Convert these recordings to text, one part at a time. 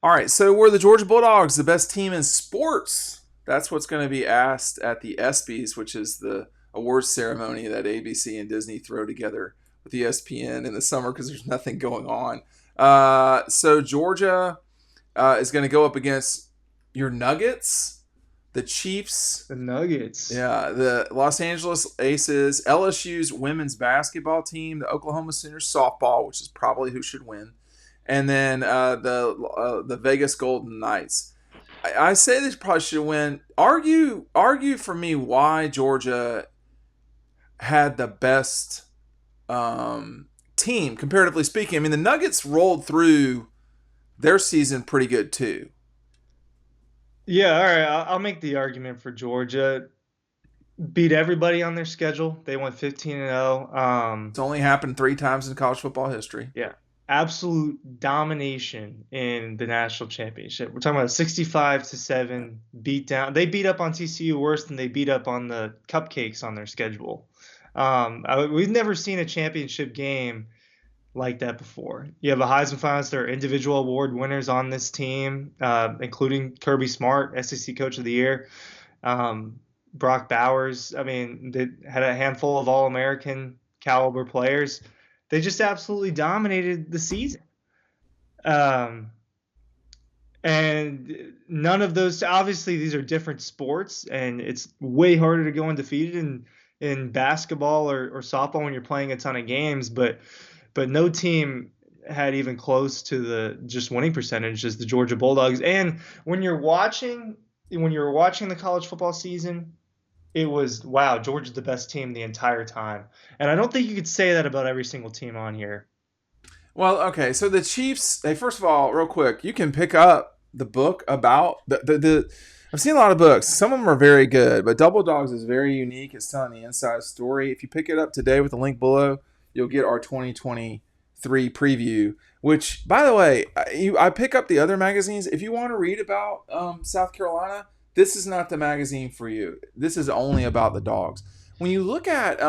All right, so were the Georgia Bulldogs the best team in sports? That's what's going to be asked at the ESPYs, which is the awards ceremony that ABC and Disney throw together with ESPN in the summer because there's nothing going on. So Georgia is going to go up against your Nuggets, the Chiefs, The Nuggets. yeah, the Los Angeles Aces, LSU's women's basketball team, the Oklahoma Sooners softball, which is probably who should win, and then the Vegas Golden Knights. I say this probably should win. Argue for me why Georgia had the best team comparatively speaking. I mean, the Nuggets rolled through their season pretty good too. Yeah, all right. I'll make the argument for Georgia. Beat everybody on their schedule. They went 15-0. It's only happened 3 times in college football history. Yeah, absolute domination in the national championship. We're talking about 65-7 beat down. They beat up on TCU worse than they beat up on the Cupcakes on their schedule. We've never seen a championship game like that before. You have a Heisman finalist, there are individual award winners on this team, including Kirby Smart, SEC Coach of the Year. Brock Bowers. I mean, they had a handful of All-American caliber players. They just absolutely dominated the season. Um, and none of those, obviously, these are different sports, and it's way harder to go undefeated in basketball or softball when you're playing a ton of games. But no team had even close to the just winning percentage as the Georgia Bulldogs. And when you're watching the college football season, it was wow, Georgia's the best team the entire time. And I don't think you could say that about every single team on here. Well, okay, so the Chiefs. Hey, first of all, real quick, you can pick up the book about the. I've seen a lot of books. Some of them are very good, but Double Dogs is very unique. It's telling the inside story. If you pick it up today with the link below, you'll get our 2023 preview. Which, by the way, I pick up the other magazines. If you want to read about South Carolina, this is not the magazine for you. This is only about the dogs. When you look at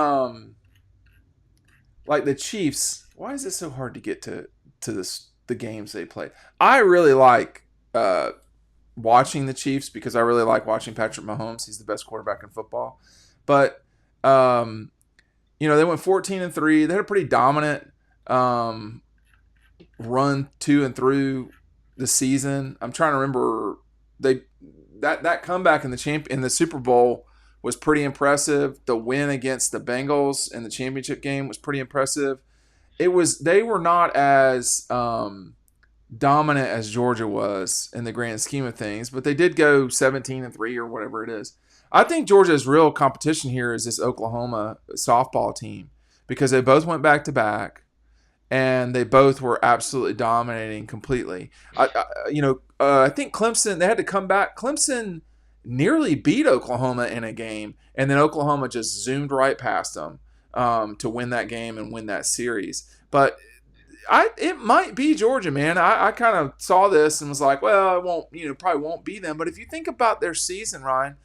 like the Chiefs, why is it so hard to get to the games they play? I really like watching the Chiefs because I really like watching Patrick Mahomes. He's the best quarterback in football. But they went 14-3. They had a pretty dominant run to and through the season. I'm trying to remember they that comeback in the Super Bowl was pretty impressive. The win against the Bengals in the championship game was pretty impressive. They were not as dominant as Georgia was in the grand scheme of things, but they did go 17-3 or whatever it is. I think Georgia's real competition here is this Oklahoma softball team because they both went back to back and they both were absolutely dominating completely. I think Clemson, they had to come back. Clemson nearly beat Oklahoma in a game, and then Oklahoma just zoomed right past them to win that game and win that series. But it might be Georgia, man. I kind of saw this and was like, well, it won't, probably won't be them. But if you think about their season, Ryan,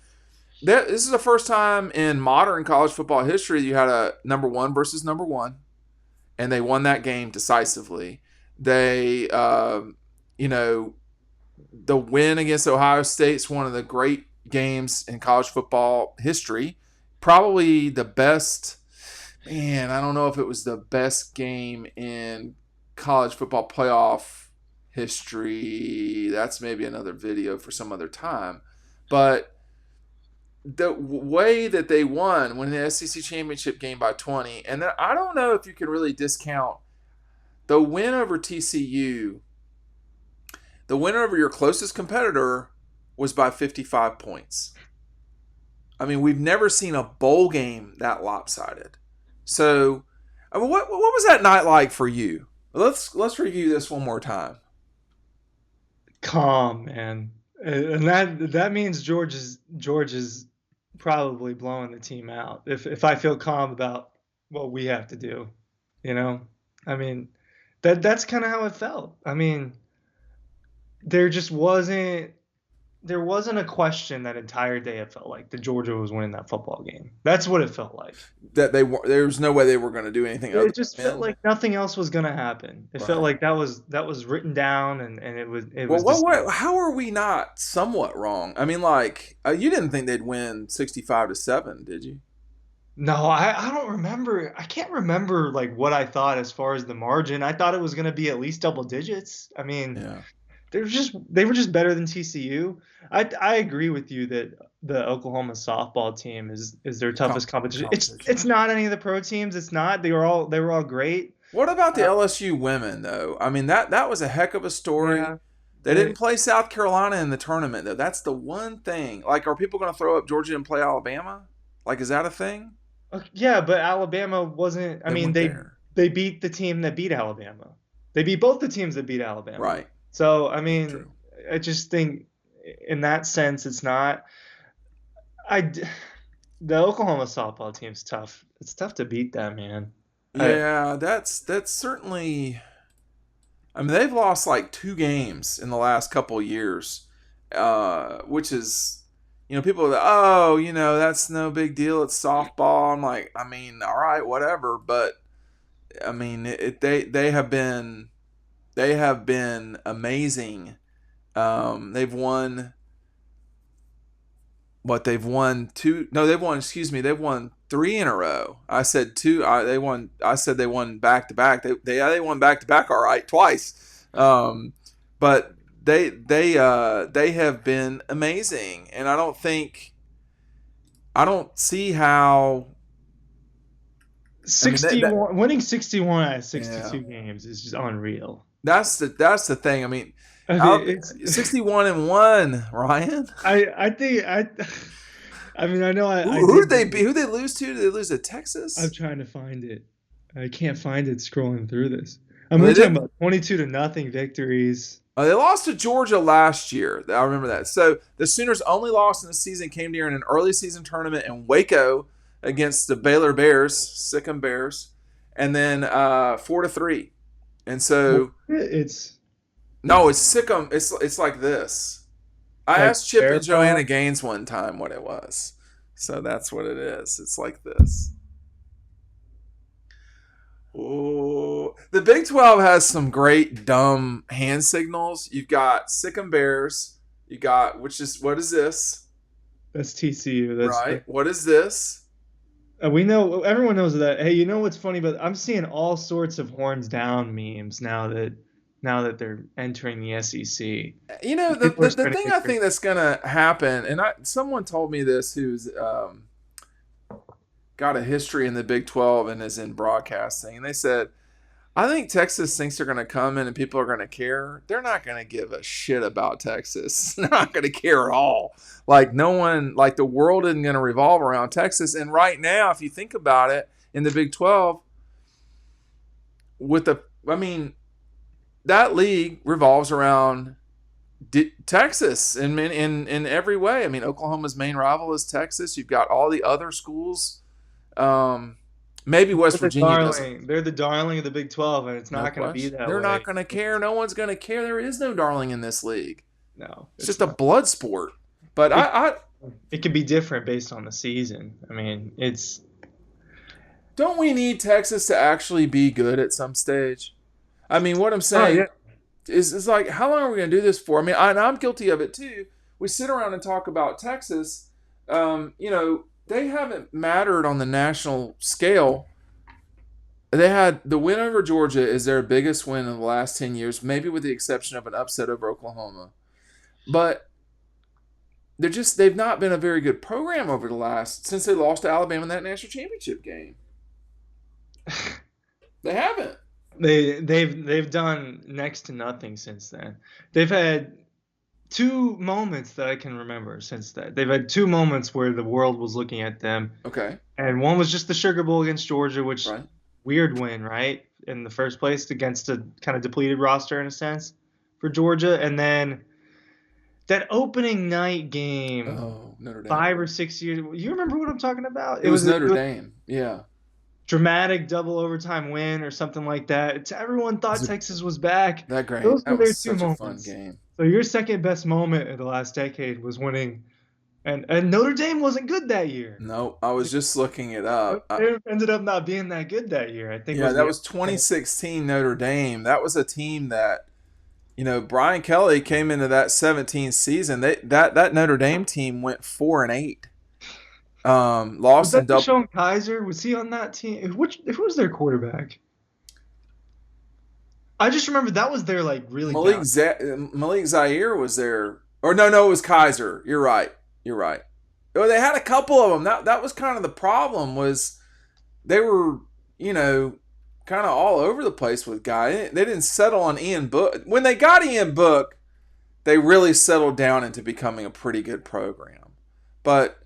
this is the first time in modern college football history you had a number one versus number one, and they won that game decisively. They, the win against Ohio State's one of the great games in college football history. Probably the best, man, I don't know if it was the best game in college football playoff history. That's maybe another video for some other time. But the way that they won the SEC championship game by 20, and then I don't know if you can really discount the win over TCU. The win over your closest competitor was by 55 points. I mean, we've never seen a bowl game that lopsided. So, I mean, what was that night like for you? Let's review this one more time. Calm, man. And that means George is probably blowing the team out. If I feel calm about what we have to do, you know? I mean, that's kind of how it felt. I mean, there just wasn't there wasn't a question that entire day. It felt like that Georgia was winning that football game. That's what it felt like. That there was no way they were going to do anything other It just than felt win. like nothing else was gonna happen. It felt Right. like that was written down, and it Well, was decided. how are we not somewhat wrong? I mean, like, you didn't think they'd win 65-7, did you? No, I don't remember. I can't remember like what I thought as far as the margin. I thought it was gonna be at least double digits. I mean, Yeah. they were just better than TCU. I agree with you that the Oklahoma softball team is their toughest competition. It's Competition. not any of the pro teams. It's not. They were all great. What about the Uh, LSU women though? I mean, that was a heck of a story. yeah. They didn't play South Carolina in the tournament though. That's the one thing. Like, are people going to throw up Georgia and play Alabama? Like, is that a thing? Yeah, but Alabama wasn't. I They mean, weren't they there. they beat the team that beat Alabama. They beat both the teams that beat Alabama. Right. So I That's mean, true. I just think in that sense, it's not. I d- the Oklahoma softball team's tough. It's tough to beat that, man. I Yeah, that's certainly. I mean, they've lost like 2 games in the last couple of years, which is, people are like, oh, that's no big deal. It's softball. I'm like, I mean, all right, whatever. But I mean, they have been amazing. They've won what they've won two. No, they've won. Excuse me, they've won 3 in a row. I said two. They won. I said they won back to back. They won back to back. All right, twice. But they have been amazing, and I don't see how. I mean, 61 winning 61 out of yeah, 62 games is just unreal. that's the thing. I mean, I mean, out it's 61-1, Ryan. I think I mean I know I Who did did. they beat? Who did they lose to? Did they lose to I'm Texas? trying to find it. I can't find it scrolling through this. I mean, Well, we're they talking didn't. about 22-0 victories. They lost to Georgia last year. I remember that. So the Sooners' only loss in the season came during an early season tournament in Waco against the Baylor Bears, Sikkim Bears, and then 4-3. And so It's no, it's Sikkim. It's like this. I like asked Chip Bear and Joanna Paw. Gaines one time what it was. So that's what it is. It's like this. Oh, the Big 12 has some great dumb hand signals. You've got Sikkim Bears. You got, which is, what is this? That's TCU. Right. What is this? We know everyone knows that. Hey, you know what's funny? But I'm seeing all sorts of horns down memes now that they're entering the SEC. The, People are the, the starting to thing get I crazy. think that's going to happen, and someone told me this who's got a history in the Big 12 and is in broadcasting, and they said, I think Texas thinks they're going to come in and people are going to care. They're not going to give a shit about Texas. They're not going to care at all. Like, no one, like, the world isn't going to revolve around Texas. And right now, if you think about it, in the Big 12, I mean, that league revolves around Texas in every way. I mean, Oklahoma's main rival is Texas. You've got all the other schools. Um, Maybe West Virginia doesn't. They're the darling of the Big 12, and it's No not going to be question. that They're not way. going to care. No one's going to care. There is no darling in this league. No, It's it's just a not. blood sport. But It I it could be different based on the season. I mean, it's don't we need Texas to actually be good at some stage? I mean, what I'm oh yeah. saying is like, how long are we going to do this for? I mean, and I'm guilty of it too. We sit around and talk about Texas. They haven't mattered on the national scale. They had the win over Georgia is their biggest win in the last 10 years, maybe with the exception of an upset over Oklahoma. But they've not been a very good program over the last since they lost to Alabama in that national championship game. They haven't. They've done next to nothing since then. They've had two moments that I can remember since that. They've had two moments where the world was looking at them, Okay. and one was just the Sugar Bowl against Georgia, which Right. weird win, right? In the first place against a kind of depleted roster in a sense for Georgia, and then that opening night game Oh, Notre Dame. 5 or 6 years. You remember what I'm talking about? It was Notre Dame. Yeah. dramatic double overtime win or something like that. Everyone thought Texas was back. That great. Those were That their was two such a fun moments. game. So your second best moment in the last decade was winning, and Notre Dame wasn't good that year. No, I was just looking it up. They ended up not being that good that year. I think Yeah, was that the was 2016 Notre Dame. That was a team that, Brian Kelly came into that 17 season. That Notre Dame team went 4-8. Was Lost in that double. Deshaun Kaiser? Was he on that team? Who was their quarterback? I just remember that was their like really down. Malik Zaire was there, or no, it was Kaiser. You're right. Well, they had a couple of them. That was kind of the problem, was they were, kind of all over the place with guys. They didn't settle on Ian Book. When they got Ian Book, they really settled down into becoming a pretty good program. But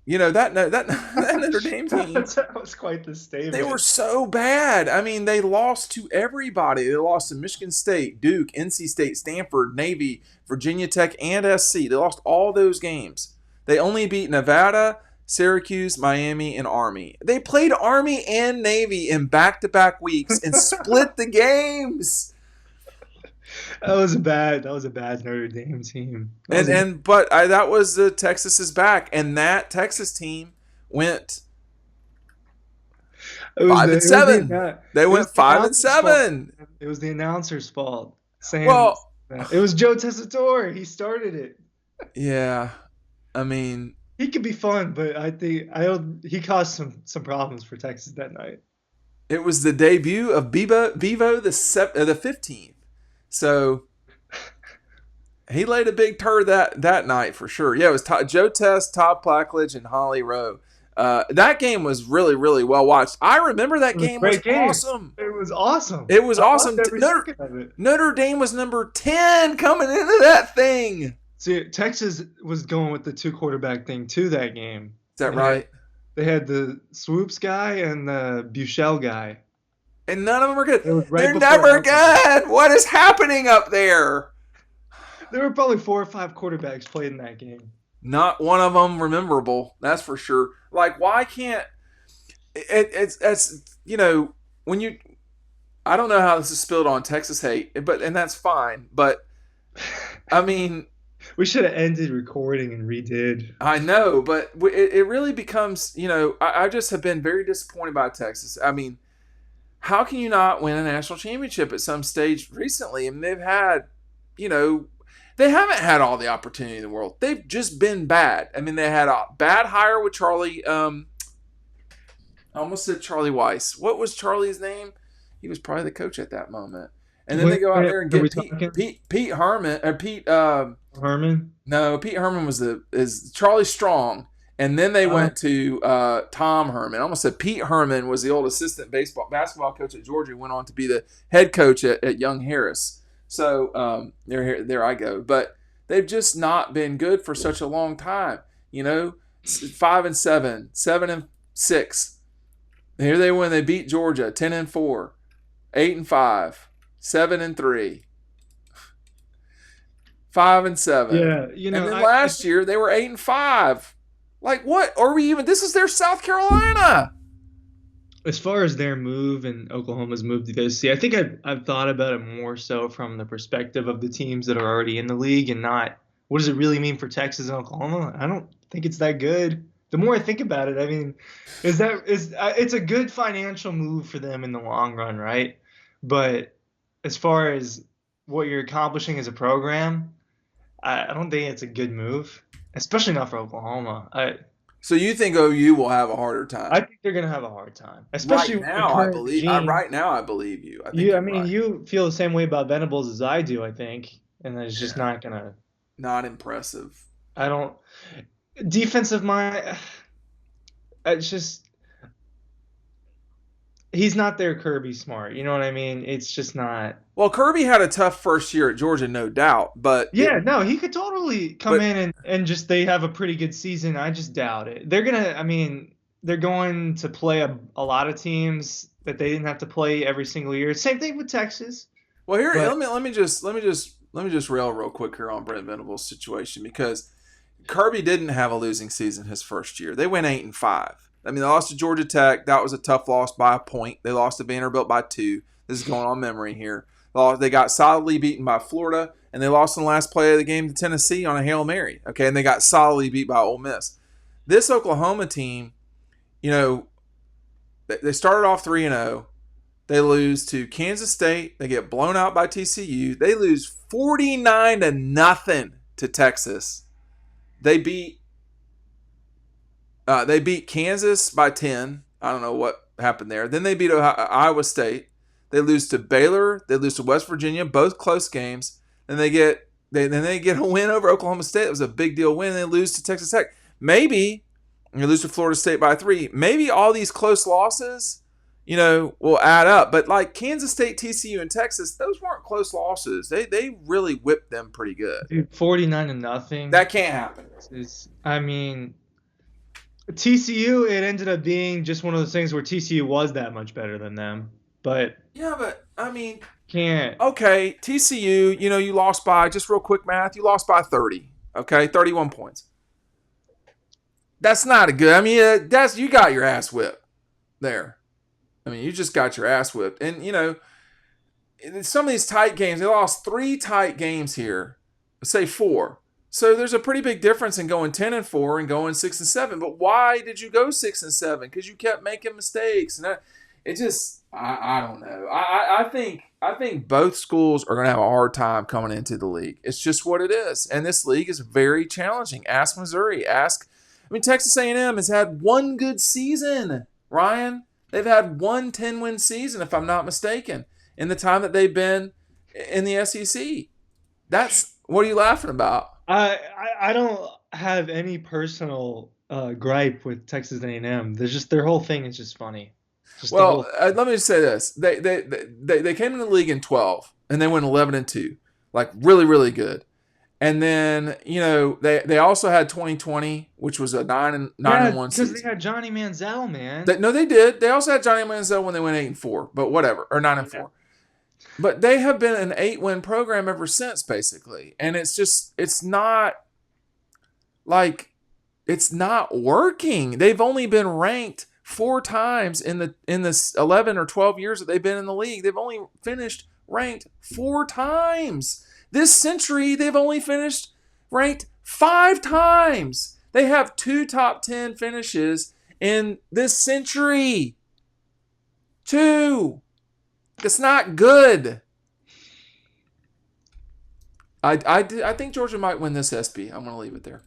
that Notre Dame team, That was quite the statement. they were so bad. I mean, they lost to everybody. They lost to Michigan State, Duke, NC State, Stanford, Navy, Virginia Tech, and SC. They lost all those games. They only beat Nevada, Syracuse, Miami, and Army. They played Army and Navy in back-to-back weeks and split the games. That was a bad Notre Dame team. That was the Texas's back, and that Texas team went 5-7. They went 5-7. It was the announcer's fault. Well, it was Joe Tessitore. He started it. Yeah, I mean, he could be fun, but I think he caused some problems for Texas that night. It was the debut of Vivo the 15th. So he laid a big turd that night for sure. Yeah, it was Joe Test, Todd Plackledge, and Holly Rowe. That game was really, really well watched. I remember that game was awesome. It was awesome. It was awesome. Notre Dame was number 10 coming into that thing. See, Texas was going with the 2-quarterback thing too that game. Is that right? They had the Swoops guy and the Buechele guy. And none of them are good. They're never good. What is happening up there? There were probably 4 or 5 quarterbacks played in that game. Not one of them memorable. That's for sure. Like, why can't it's when you, I don't know how this is spilled on Texas hate, and that's fine. But I mean, we should have ended recording and redid. I know, but it really becomes, I just have been very disappointed by Texas. I mean, how can you not win a national championship at some stage recently? I mean, they've had, they haven't had all the opportunity in the world. They've just been bad. I mean, they had a bad hire with Charlie. I almost said Charlie Weiss. What was Charlie's name? He was probably the coach at that moment. And then they go out there and get Pete Herman or Pete Herman. No, Pete Herman is Charlie Strong. And then they went to Tom Herman. I almost said Pete Herman was the old assistant basketball coach at Georgia, who went on to be the head coach at Young Harris. So there I go. But they've just not been good for such a long time. 5-7, 7-6. Here they win. They beat Georgia 10-4, 8-5, 7-3, 5-7. Yeah, and then last year they were 8-5. Like, what are we even? This is their South Carolina. As far as their move and Oklahoma's move to the SEC, I think I've thought about it more so from the perspective of the teams that are already in the league and not what does it really mean for Texas and Oklahoma. I don't think it's that good. The more I think about it, I mean, it's a good financial move for them in the long run, right? But as far as what you're accomplishing as a program, I don't think it's a good move, especially not for Oklahoma. So you think OU will have a harder time? I think they're going to have a hard time, especially right now. I believe. Right now, I believe you. You feel the same way about Venables as I do. I think, and it's just not gonna. Not impressive. I don't. Defensive mind. It's just. He's not their Kirby Smart. You know what I mean? It's just not. Well, Kirby had a tough first year at Georgia, no doubt. But he could totally come in and just they have a pretty good season. I just doubt it. They're going to play a lot of teams that they didn't have to play every single year. Same thing with Texas. Well, here let me just rail real quick here on Brent Venables' situation, because Kirby didn't have a losing season his first year. They went 8-5. I mean, they lost to Georgia Tech. That was a tough loss by a point. They lost to Vanderbilt by 2. This is going on memory here. They got solidly beaten by Florida, and they lost in the last play of the game to Tennessee on a Hail Mary. Okay, and they got solidly beat by Ole Miss. This Oklahoma team, you know, they started off 3-0. They lose to Kansas State. They get blown out by TCU. They lose 49-0 to Texas. They beat Kansas by 10. I don't know what happened there. Then they beat Iowa State. They lose to Baylor. They lose to West Virginia. Both close games. Then they get a win over Oklahoma State. It was a big deal win. And they lose to Texas Tech. Maybe they lose to Florida State by 3. Maybe all these close losses, will add up. But like Kansas State, TCU, and Texas, those weren't close losses. They really whipped them pretty good. Dude, 49-0. That can't happen. TCU, it ended up being just one of those things where TCU was that much better than them. But yeah, but I mean, can't. Okay, TCU, you lost by, just real quick math, you lost by 30. Okay, 31 points. That's not a good. I mean, you got your ass whipped there. I mean, you just got your ass whipped. And, in some of these tight games, they lost 3 tight games here. Let's say 4. So there's a pretty big difference in going 10-4 and going 6-7. But why did you go 6-7? Because you kept making mistakes. And I don't know. I think both schools are going to have a hard time coming into the league. It's just what it is. And this league is very challenging. Ask Missouri. Texas A&M has had one good season, Ryan. They've had one 10-win season, if I'm not mistaken, in the time that they've been in the SEC. What are you laughing about? I don't have any personal gripe with Texas A&M. Their whole thing is just funny. Let me just say this: they came into the league in 12, and they went 11-2, like really, really good. And then they also had 2020, which was a 9-1 season. Because they had Johnny Manziel, man. They did. They also had Johnny Manziel when they went 8-4, but whatever, or 9-4. Yeah. But they have been an 8-win program ever since, basically, and it's not working. They've only been ranked 4 times in the 11 or 12 years that they've been in the league. They've only finished ranked 4 times. This century, they've only finished ranked 5 times. They have 2 top 10 finishes in this century. 2. It's not good. I think Georgia might win this SB. I'm going to leave it there.